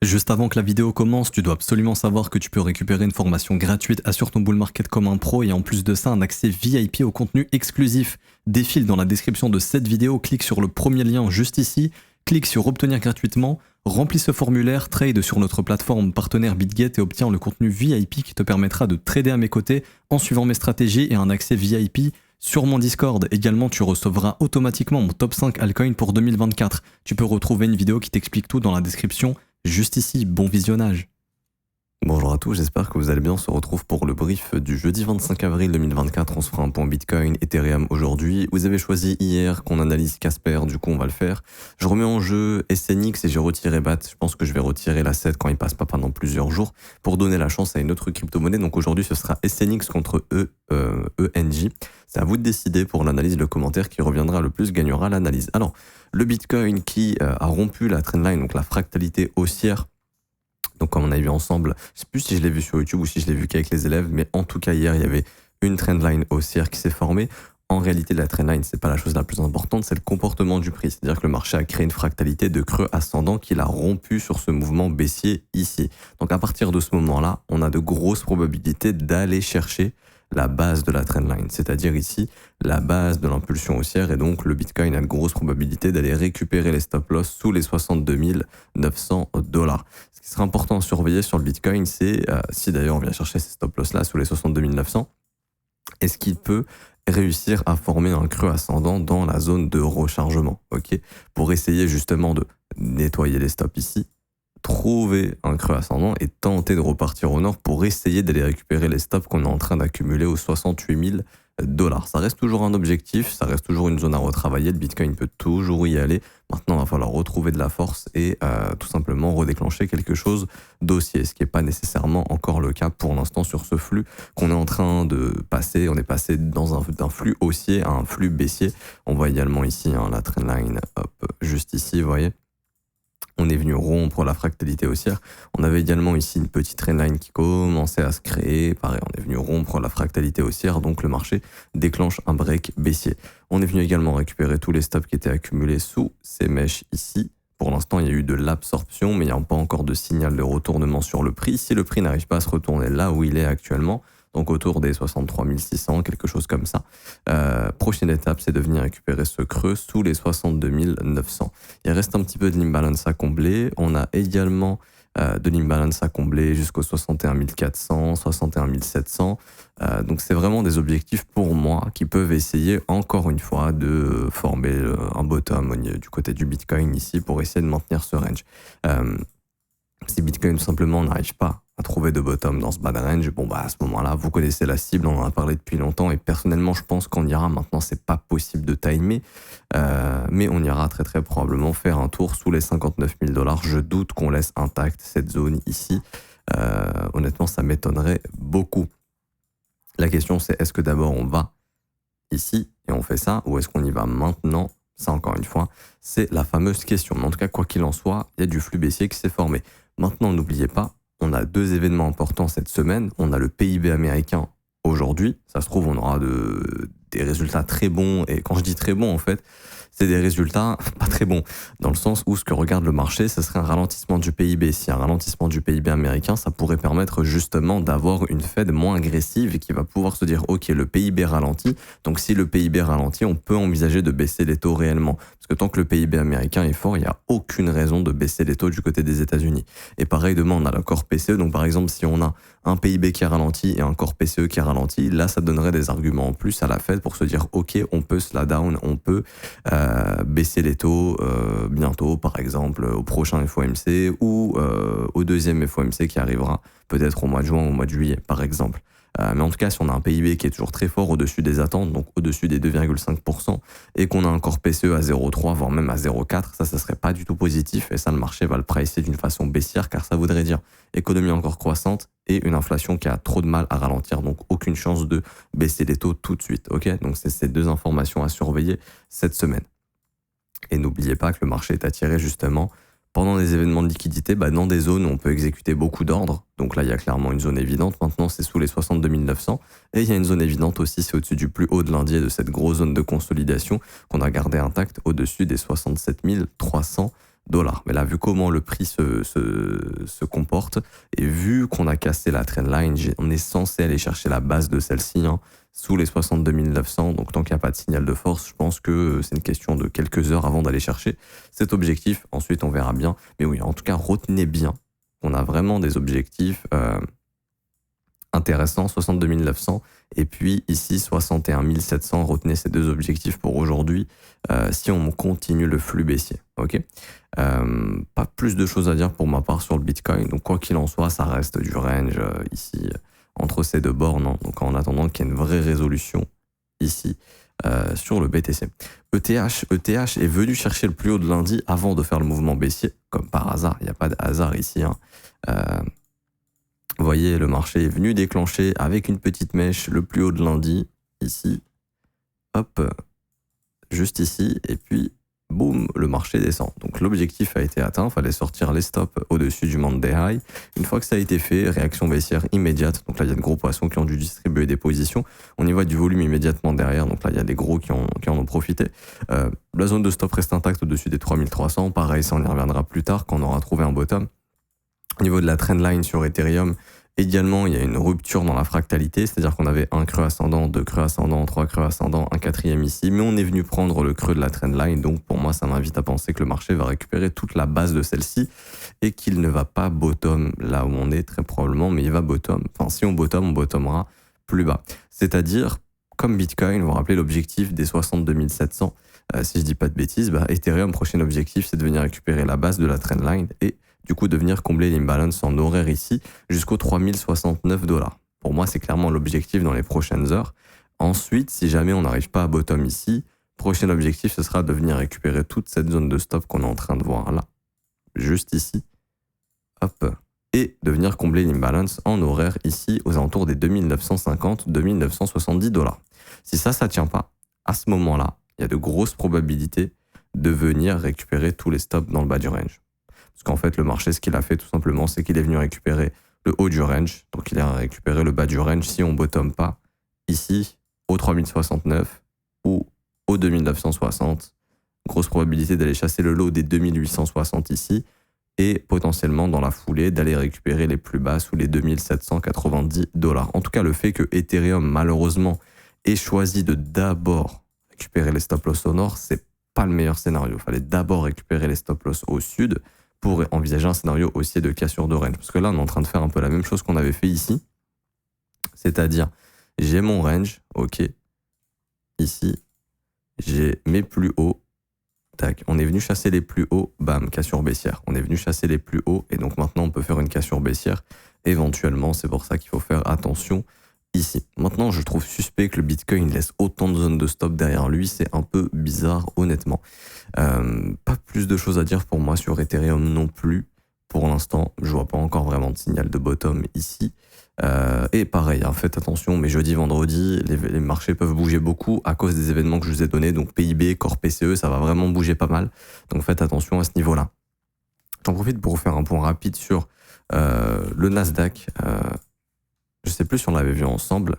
Juste avant que la vidéo commence, tu dois absolument savoir que tu peux récupérer une formation gratuite Assure ton bull market comme un pro et en plus de ça un accès VIP au contenu exclusif. Défile dans la description de cette vidéo, clique sur le premier lien juste ici, clique sur obtenir gratuitement, remplis ce formulaire, trade sur notre plateforme partenaire BitGet et obtiens le contenu VIP qui te permettra de trader à mes côtés en suivant mes stratégies et un accès VIP sur mon Discord. Également, tu recevras automatiquement mon top 5 altcoin pour 2024. Tu peux retrouver une vidéo qui t'explique tout dans la description. Juste ici, bon visionnage. Bonjour à tous, j'espère que vous allez bien. On se retrouve pour le brief du jeudi 25 avril 2024. On se fera un point Bitcoin, Ethereum aujourd'hui. Vous avez choisi hier qu'on analyse Casper, du coup on va le faire. Je remets en jeu SNX et j'ai retiré BAT. Je pense que je vais retirer la 7 quand il passe pas pendant plusieurs jours pour donner la chance à une autre crypto-monnaie. Donc aujourd'hui ce sera SNX contre ENJ. C'est à vous de décider pour l'analyse. Le commentaire qui reviendra le plus gagnera l'analyse. Alors, le Bitcoin qui a rompu la trendline, donc la fractalité haussière. Donc comme on a vu ensemble, je sais plus si je l'ai vu sur YouTube ou si je l'ai vu qu'avec les élèves, mais en tout cas hier, il y avait une trendline haussière qui s'est formée. En réalité, la trendline, c'est pas la chose la plus importante, c'est le comportement du prix. C'est-à-dire que le marché a créé une fractalité de creux ascendant qu'il a rompu sur ce mouvement baissier ici. Donc à partir de ce moment-là, on a de grosses probabilités d'aller chercher la base de la trendline, c'est-à-dire ici la base de l'impulsion haussière, et donc le Bitcoin a de grosses probabilités d'aller récupérer les stop-loss sous les 62 900 $. Ce qui sera important à surveiller sur le Bitcoin, c'est si d'ailleurs on vient chercher ces stop-loss là sous les 62 900, est-ce qu'il peut réussir à former un creux ascendant dans la zone de rechargement, ok, pour essayer justement de nettoyer les stops ici, trouver un creux ascendant et tenter de repartir au nord pour essayer d'aller récupérer les stops qu'on est en train d'accumuler aux 68 000 $. Ça reste toujours un objectif, ça reste toujours une zone à retravailler. Le Bitcoin peut toujours y aller. Maintenant, il va falloir retrouver de la force et tout simplement redéclencher quelque chose d'haussier, ce qui n'est pas nécessairement encore le cas pour l'instant sur ce flux qu'on est en train de passer. On est passé d'un flux haussier à un flux baissier. On voit également ici la trendline, hop, juste ici, vous voyez. On est venu rompre la fractalité haussière. On avait également ici une petite trendline qui commençait à se créer. Pareil, on est venu rompre la fractalité haussière, donc le marché déclenche un break baissier. On est venu également récupérer tous les stops qui étaient accumulés sous ces mèches ici. Pour l'instant, il y a eu de l'absorption, mais il n'y a pas encore de signal de retournement sur le prix. Si le prix n'arrive pas à se retourner là où il est actuellement, donc autour des 63 600, quelque chose comme ça. Prochaine étape, c'est de venir récupérer ce creux sous les 62 900. Il reste un petit peu de l'imbalance à combler. On a également de l'imbalance à combler jusqu'aux 61 400, 61 700. Donc c'est vraiment des objectifs pour moi qui peuvent essayer encore une fois de former un bottom du côté du Bitcoin ici pour essayer de maintenir ce range. Si Bitcoin tout simplement n'arrive pas à trouver de bottom dans ce bad range, bon bah à ce moment-là, vous connaissez la cible, on en a parlé depuis longtemps et personnellement je pense qu'on ira. Maintenant c'est pas possible de timer, mais on ira très très probablement faire un tour sous les 59 000 $. Je doute qu'on laisse intacte cette zone ici. Honnêtement ça m'étonnerait beaucoup. La question c'est est-ce que d'abord on va ici et on fait ça, ou est-ce qu'on y va maintenant? Ça encore une fois, c'est la fameuse question. Mais en tout cas, quoi qu'il en soit, il y a du flux baissier qui s'est formé. Maintenant, n'oubliez pas, on a deux événements importants cette semaine. On a le PIB américain aujourd'hui. Ça se trouve, on aura des résultats très bons. Et quand je dis très bons, en fait, c'est des résultats pas très bons. Dans le sens où ce que regarde le marché, ce serait un ralentissement du PIB. Si un ralentissement du PIB américain, ça pourrait permettre justement d'avoir une Fed moins agressive et qui va pouvoir se dire, OK, le PIB ralentit. Donc si le PIB ralentit, on peut envisager de baisser les taux réellement. Parce que tant que le PIB américain est fort, il n'y a aucune raison de baisser les taux du côté des États-Unis. Et pareil, demain, on a l'accord PCE. Donc par exemple, si on a un PIB qui a ralenti et un corps PCE qui a ralenti, là, ça donnerait des arguments en plus à la Fed pour se dire, OK, on peut slow down, on peut baisser les taux bientôt, par exemple, au prochain FOMC ou au deuxième FOMC qui arrivera peut-être au mois de juin ou au mois de juillet, par exemple. Mais en tout cas, si on a un PIB qui est toujours très fort au-dessus des attentes, donc au-dessus des 2,5%, et qu'on a un corps PCE à 0,3, voire même à 0,4, ça serait pas du tout positif, et ça, le marché va le pricer d'une façon baissière, car ça voudrait dire économie encore croissante et une inflation qui a trop de mal à ralentir, donc aucune chance de baisser les taux tout de suite, ok? Donc c'est ces deux informations à surveiller cette semaine. Et n'oubliez pas que le marché est attiré justement pendant des événements de liquidité, dans des zones où on peut exécuter beaucoup d'ordres. Donc là, il y a clairement une zone évidente. Maintenant, c'est sous les 62 900. Et il y a une zone évidente aussi, c'est au-dessus du plus haut de l'indice de cette grosse zone de consolidation qu'on a gardé intacte au-dessus des 67 300 dollars. Mais là, vu comment le prix se comporte, et vu qu'on a cassé la trendline, on est censé aller chercher la base de celle-ci, hein, sous les 62 900. Donc tant qu'il n'y a pas de signal de force, je pense que c'est une question de quelques heures avant d'aller chercher cet objectif. Ensuite, on verra bien. Mais oui, en tout cas, retenez bien qu'on a vraiment des objectifs intéressants, 62 900. Et puis ici, 61 700. Retenez ces deux objectifs pour aujourd'hui si on continue le flux baissier. Ok. Pas plus de choses à dire pour ma part sur le Bitcoin. Donc quoi qu'il en soit, ça reste du range ici entre ces deux bornes. Hein. Donc en attendant qu'il y ait une vraie résolution ici sur le BTC. ETH est venu chercher le plus haut de lundi avant de faire le mouvement baissier, comme par hasard. Il n'y a pas de hasard ici. Hein. Vous voyez, le marché est venu déclencher avec une petite mèche le plus haut de lundi, ici, hop, juste ici, et puis boum, le marché descend. Donc l'objectif a été atteint, il fallait sortir les stops au-dessus du Monday High. Une fois que ça a été fait, réaction baissière immédiate. Donc là, il y a de gros poissons qui ont dû distribuer des positions. On y voit du volume immédiatement derrière. Donc là, il y a des gros qui en ont profité. La zone de stop reste intacte au-dessus des 3300. Pareil, ça on y reviendra plus tard quand on aura trouvé un bottom. Au niveau de la trendline sur Ethereum, également, il y a une rupture dans la fractalité, c'est-à-dire qu'on avait un creux ascendant, deux creux ascendants, trois creux ascendants, un quatrième ici, mais on est venu prendre le creux de la trendline, donc pour moi, ça m'invite à penser que le marché va récupérer toute la base de celle-ci et qu'il ne va pas bottom là où on est très probablement, mais il va bottom. Enfin, si on bottom, on bottomera plus bas. C'est-à-dire, comme Bitcoin, vous vous rappelez l'objectif des 62 700, si je dis pas de bêtises, Ethereum, prochain objectif, c'est de venir récupérer la base de la trendline et du coup de venir combler l'imbalance en horaire ici jusqu'aux 3069 $. Pour moi, c'est clairement l'objectif dans les prochaines heures. Ensuite, si jamais on n'arrive pas à bottom ici, prochain objectif, ce sera de venir récupérer toute cette zone de stop qu'on est en train de voir là, juste ici, hop, et de venir combler l'imbalance en horaire ici aux alentours des 2950-2970 $. Si ça tient pas, à ce moment-là, il y a de grosses probabilités de venir récupérer tous les stops dans le bas du range. Parce qu'en fait, le marché, ce qu'il a fait tout simplement, c'est qu'il est venu récupérer le haut du range. Donc, il a récupéré le bas du range si on bottom pas ici, au 3069 ou au 2960. Grosse probabilité d'aller chasser le lot des 2860 ici et potentiellement dans la foulée d'aller récupérer les plus bas sous les 2790 $. En tout cas, le fait que Ethereum, malheureusement, ait choisi de d'abord récupérer les stop-loss au nord, c'est pas le meilleur scénario. Il fallait d'abord récupérer les stop-loss au sud pour envisager un scénario haussier de cassure de range. Parce que là, on est en train de faire un peu la même chose qu'on avait fait ici. C'est-à-dire, j'ai mon range, ok. Ici, j'ai mes plus hauts. Tac, on est venu chasser les plus hauts, bam, cassure baissière. On est venu chasser les plus hauts et donc maintenant, on peut faire une cassure baissière. Éventuellement, c'est pour ça qu'il faut faire attention ici. Maintenant, je trouve suspect que le Bitcoin laisse autant de zones de stop derrière lui. C'est un peu bizarre, honnêtement. Pas plus de choses à dire pour moi sur Ethereum non plus. Pour l'instant, je vois pas encore vraiment de signal de bottom ici. Et pareil, hein, faites attention, mais jeudi, vendredi, les marchés peuvent bouger beaucoup à cause des événements que je vous ai donnés. Donc PIB, Core PCE, ça va vraiment bouger pas mal. Donc faites attention à ce niveau-là. J'en profite pour vous faire un point rapide sur le Nasdaq. Je sais plus si on l'avait vu ensemble,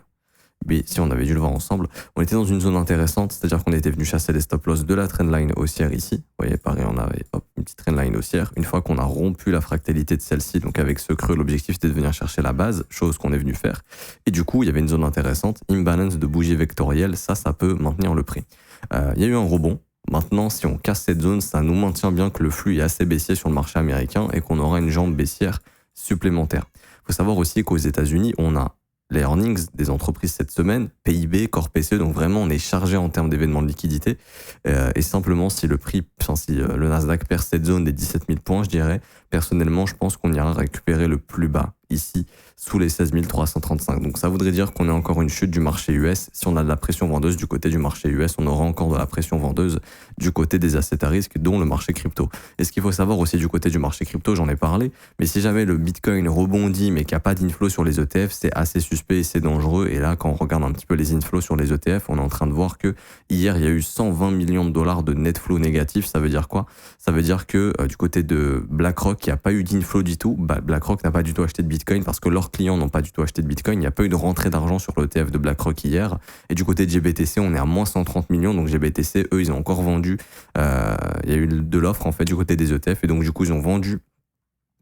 mais si on avait dû le voir ensemble, on était dans une zone intéressante, c'est-à-dire qu'on était venu chasser les stop-loss de la trendline haussière ici. Vous voyez, pareil, on avait une petite trendline haussière. Une fois qu'on a rompu la fractalité de celle-ci, donc avec ce creux, l'objectif c'était de venir chercher la base, chose qu'on est venu faire. Et du coup, il y avait une zone intéressante, imbalance de bougie vectorielle, ça peut maintenir le prix. Il y a eu un rebond. Maintenant, si on casse cette zone, ça nous maintient bien que le flux est assez baissier sur le marché américain et qu'on aura une jambe baissière supplémentaire. Il faut savoir aussi qu'aux États-Unis, on a les earnings des entreprises cette semaine, PIB, Core PCE, donc vraiment on est chargé en termes d'événements de liquidité. Et simplement, si le Nasdaq perd cette zone des 17 000 points, je dirais, personnellement, je pense qu'on ira récupérer le plus bas ici, sous les 16 335. Donc ça voudrait dire qu'on a encore une chute du marché US. Si on a de la pression vendeuse du côté du marché US, on aura encore de la pression vendeuse du côté des assets à risque, dont le marché crypto. Et ce qu'il faut savoir aussi du côté du marché crypto, j'en ai parlé, mais si jamais le Bitcoin rebondit mais qu'il n'y a pas d'inflow sur les ETF, c'est assez suspect et c'est dangereux. Et là, quand on regarde un petit peu les inflows sur les ETF, on est en train de voir que hier, il y a eu 120 millions de dollars de net flow négatif. Ça veut dire quoi? Ça veut dire que du côté de BlackRock, il n'y a pas eu d'inflow du tout. BlackRock n'a pas du tout acheté de Bitcoin Bitcoin parce que leurs clients n'ont pas du tout acheté de Bitcoin. Il n'y a pas eu de rentrée d'argent sur l'ETF de BlackRock hier. Et du côté de GBTC, on est à moins 130 millions. Donc GBTC, eux, ils ont encore vendu. Il y a eu de l'offre en fait du côté des ETF et donc du coup, ils ont vendu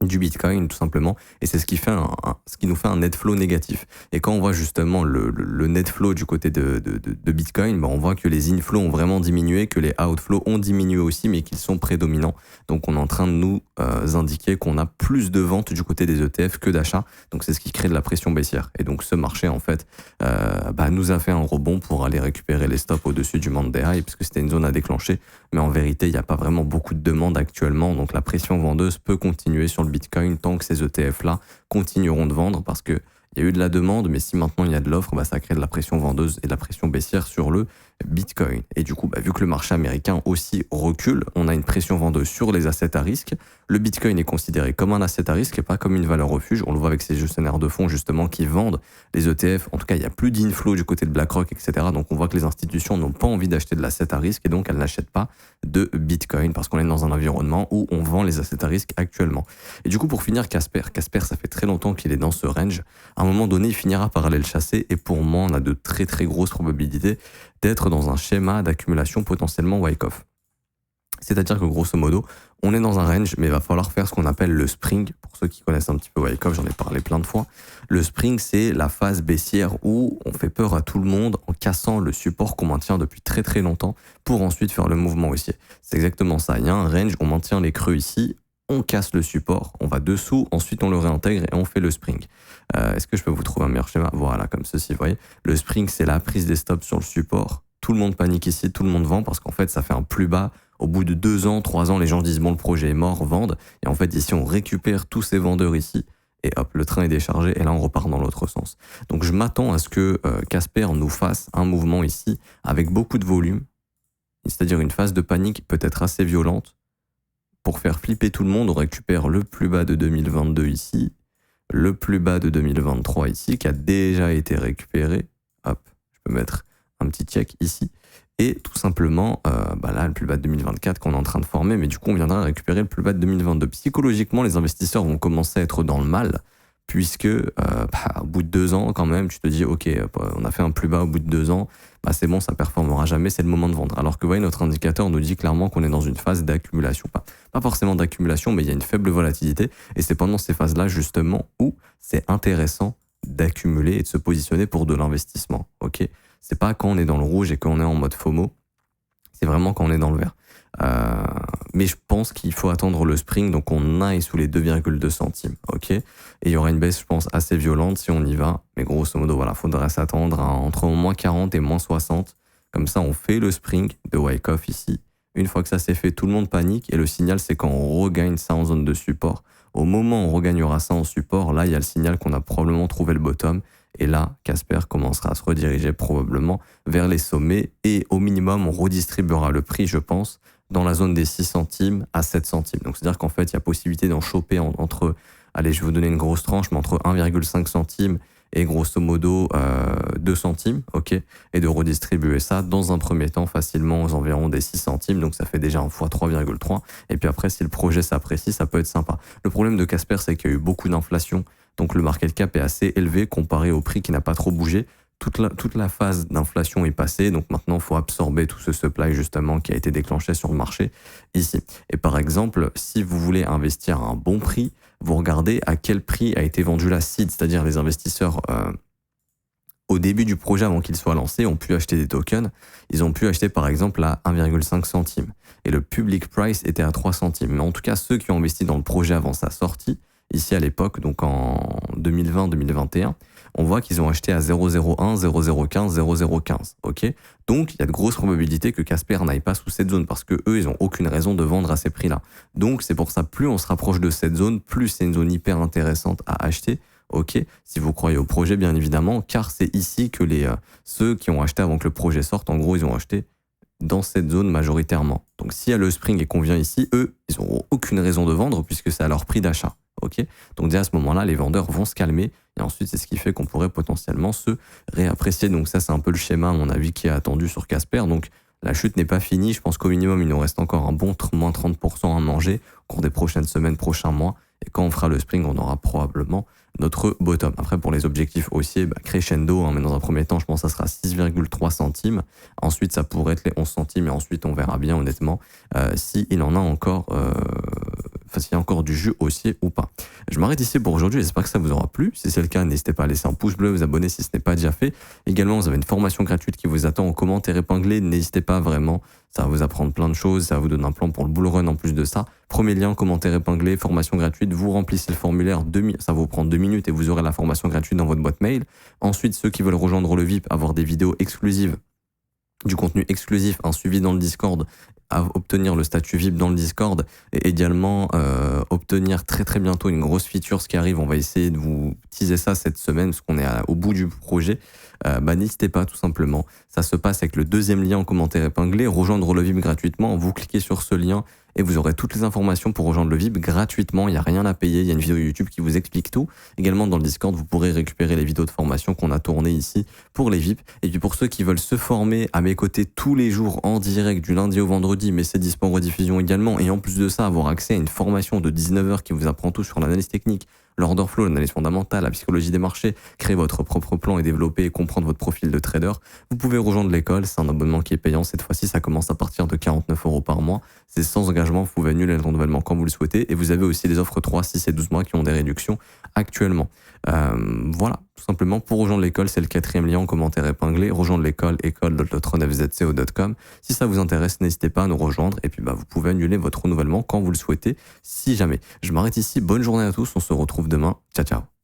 du Bitcoin tout simplement, et c'est ce qui fait ce qui nous fait un net flow négatif. Et quand on voit justement le net flow du côté de Bitcoin, on voit que les inflows ont vraiment diminué, que les outflows ont diminué aussi, mais qu'ils sont prédominants. Donc on est en train de nous indiquer qu'on a plus de ventes du côté des ETF que d'achats. Donc c'est ce qui crée de la pression baissière. Et donc ce marché en fait nous a fait un rebond pour aller récupérer les stops au-dessus du Monday High, puisque c'était une zone à déclencher. Mais en vérité, il n'y a pas vraiment beaucoup de demandes actuellement, donc la pression vendeuse peut continuer sur le Bitcoin tant que ces ETF-là continueront de vendre, parce que il y a eu de la demande, mais si maintenant il y a de l'offre, ça crée de la pression vendeuse et de la pression baissière sur le Bitcoin. Et du coup, vu que le marché américain aussi recule, on a une pression vendeuse sur les assets à risque. Le Bitcoin est considéré comme un asset à risque et pas comme une valeur refuge. On le voit avec ces gestionnaires de fonds justement qui vendent les ETF. En tout cas, il n'y a plus d'inflow du côté de BlackRock, etc. Donc on voit que les institutions n'ont pas envie d'acheter de l'asset à risque et donc elles n'achètent pas de Bitcoin parce qu'on est dans un environnement où on vend les assets à risque actuellement. Et du coup, pour finir, Casper, ça fait très longtemps qu'il est dans ce range. À un moment donné, il finira par aller le chasser et pour moi, on a de très très grosses probabilités d'être dans un schéma d'accumulation potentiellement Wyckoff. C'est-à-dire que grosso modo, on est dans un range, mais il va falloir faire ce qu'on appelle le spring. Pour ceux qui connaissent un petit peu Wyckoff, j'en ai parlé plein de fois. Le spring, c'est la phase baissière où on fait peur à tout le monde en cassant le support qu'on maintient depuis très très longtemps pour ensuite faire le mouvement haussier. C'est exactement ça. Il y a un range, on maintient les creux ici, on casse le support, on va dessous, ensuite on le réintègre et on fait le spring. Est-ce que je peux vous trouver un meilleur schéma? Voilà, comme ceci, vous voyez. Le spring, c'est la prise des stops sur le support. Tout le monde panique ici, tout le monde vend parce qu'en fait, ça fait un plus bas. Au bout de 2 ans, 3 ans, les gens disent bon, le projet est mort, vendent. Et en fait, ici, on récupère tous ces vendeurs ici. Et hop, le train est déchargé et là, on repart dans l'autre sens. Donc, je m'attends à ce que Casper nous fasse un mouvement ici avec beaucoup de volume. C'est-à-dire une phase de panique peut-être assez violente. Pour faire flipper tout le monde, on récupère le plus bas de 2022 ici, le plus bas de 2023 ici, qui a déjà été récupéré. Hop, je peux mettre un petit check ici. Et tout simplement, là, le plus bas de 2024 qu'on est en train de former, mais du coup, on viendra récupérer le plus bas de 2022. Psychologiquement, les investisseurs vont commencer à être dans le mal, puisque au bout de 2 ans, quand même, tu te dis, ok, on a fait un plus bas au bout de 2 ans, c'est bon, ça performera jamais, c'est le moment de vendre. Alors que voyez, notre indicateur nous dit clairement qu'on est dans une phase d'accumulation. Pas forcément d'accumulation, mais il y a une faible volatilité. Et c'est pendant ces phases-là, justement, où c'est intéressant d'accumuler et de se positionner pour de l'investissement. Ok, c'est pas quand on est dans le rouge et qu'on est en mode FOMO, c'est vraiment quand on est dans le vert. Mais je pense qu'il faut attendre le spring, donc on aille sous les 2,2 centimes, ok. Et il y aura une baisse, je pense, assez violente si on y va. Mais grosso modo, voilà, faudrait s'attendre à entre moins 40 et moins 60. Comme ça, on fait le spring de Wyckoff ici. Une fois que ça s'est fait, tout le monde panique et le signal, c'est quand on regagne ça en zone de support. Au moment où on regagnera ça en support, là, il y a le signal qu'on a probablement trouvé le bottom. Et là, Casper commencera à se rediriger probablement vers les sommets et au minimum, on redistribuera le prix, je pense, dans la zone des 6 centimes à 7 centimes. Donc, c'est-à-dire qu'en fait, il y a possibilité d'en choper entre, allez, je vais vous donner une grosse tranche, mais entre 1,5 centime et grosso modo 2 centimes, ok, et de redistribuer ça dans un premier temps facilement aux environs des 6 centimes, donc ça fait déjà un fois 3,3, et puis après, si le projet s'apprécie, ça peut être sympa. Le problème de Casper, c'est qu'il y a eu beaucoup d'inflation, donc le market cap est assez élevé comparé au prix qui n'a pas trop bougé. Toute la phase d'inflation est passée, donc maintenant il faut absorber tout ce supply justement qui a été déclenché sur le marché ici. Et par exemple, si vous voulez investir à un bon prix, vous regardez à quel prix a été vendu la seed, c'est-à-dire les investisseurs au début du projet avant qu'il soit lancé ont pu acheter des tokens. Ils ont pu acheter par exemple à 1,5 centime et le public price était à 3 centimes. Mais en tout cas, ceux qui ont investi dans le projet avant sa sortie, ici à l'époque, donc en 2020-2021, on voit qu'ils ont acheté à 0,01, 0,015, 0,015, ok. Donc, il y a de grosses probabilités que Casper n'aille pas sous cette zone parce que eux, ils ont aucune raison de vendre à ces prix-là. Donc, c'est pour ça, plus on se rapproche de cette zone, plus c'est une zone hyper intéressante à acheter, ok. Si vous croyez au projet, bien évidemment, car c'est ici que ceux qui ont acheté avant que le projet sorte, en gros, ils ont acheté dans cette zone majoritairement. Donc, s'il y a le spring et qu'on vient ici, eux, ils n'auront aucune raison de vendre puisque c'est à leur prix d'achat. Okay, donc dès à ce moment-là, les vendeurs vont se calmer et ensuite c'est ce qui fait qu'on pourrait potentiellement se réapprécier. Donc ça, c'est un peu le schéma à mon avis qui est attendu sur Casper. Donc la chute n'est pas finie. Je pense qu'au minimum, il nous reste encore un bon moins 30% à manger au cours des prochaines semaines, prochains mois. Et quand on fera le spring, on aura probablement notre bottom. Après, pour les objectifs haussiers, crescendo, mais dans un premier temps, je pense que ça sera 6,3 centimes. Ensuite, ça pourrait être les 11 centimes, et ensuite, on verra bien, honnêtement, s'il en a encore, s'il y a encore du jus haussier ou pas. Je m'arrête ici pour aujourd'hui, j'espère que ça vous aura plu. Si c'est le cas, n'hésitez pas à laisser un pouce bleu, vous abonner si ce n'est pas déjà fait. Également, vous avez une formation gratuite qui vous attend en commentaire épinglé. N'hésitez pas vraiment, ça va vous apprendre plein de choses, ça va vous donner un plan pour le bull run en plus de ça. Premier lien, commentaire épinglé, formation gratuite, vous remplissez le formulaire, ça va vous prendre 2 minutes et vous aurez la formation gratuite dans votre boîte mail. Ensuite, ceux qui veulent rejoindre le VIP, avoir des vidéos exclusives, du contenu exclusif, un suivi dans le Discord, à obtenir le statut VIP dans le Discord et également obtenir très très bientôt une grosse feature, ce qui arrive, on va essayer de vous teaser ça cette semaine parce qu'on est au bout du projet. N'hésitez pas tout simplement, ça se passe avec le deuxième lien en commentaire épinglé, rejoindre le VIP gratuitement, vous cliquez sur ce lien et vous aurez toutes les informations pour rejoindre le VIP gratuitement, il n'y a rien à payer, il y a une vidéo YouTube qui vous explique tout. Également dans le Discord, vous pourrez récupérer les vidéos de formation qu'on a tournées ici pour les VIP. Et puis pour ceux qui veulent se former à mes côtés tous les jours en direct du lundi au vendredi, mais c'est dispo en rediffusion également, et en plus de ça, avoir accès à une formation de 19h qui vous apprend tout sur l'analyse technique, l'order flow, l'analyse fondamentale, la psychologie des marchés, créer votre propre plan et développer et comprendre votre profil de trader, vous pouvez rejoindre l'école. C'est un abonnement qui est payant. Cette fois-ci, ça commence à partir de 49 € par mois. C'est sans engagement. Vous pouvez annuler le renouvellement quand vous le souhaitez. Et vous avez aussi des offres 3, 6 et 12 mois qui ont des réductions actuellement. Voilà, tout simplement, pour rejoindre l'école, c'est le 4e lien en commentaire épinglé. Rejoindre l'école, école.tronfzco.com. Si ça vous intéresse, n'hésitez pas à nous rejoindre. Et puis, vous pouvez annuler votre renouvellement quand vous le souhaitez, si jamais. Je m'arrête ici. Bonne journée à tous. On se retrouve demain. Ciao, ciao.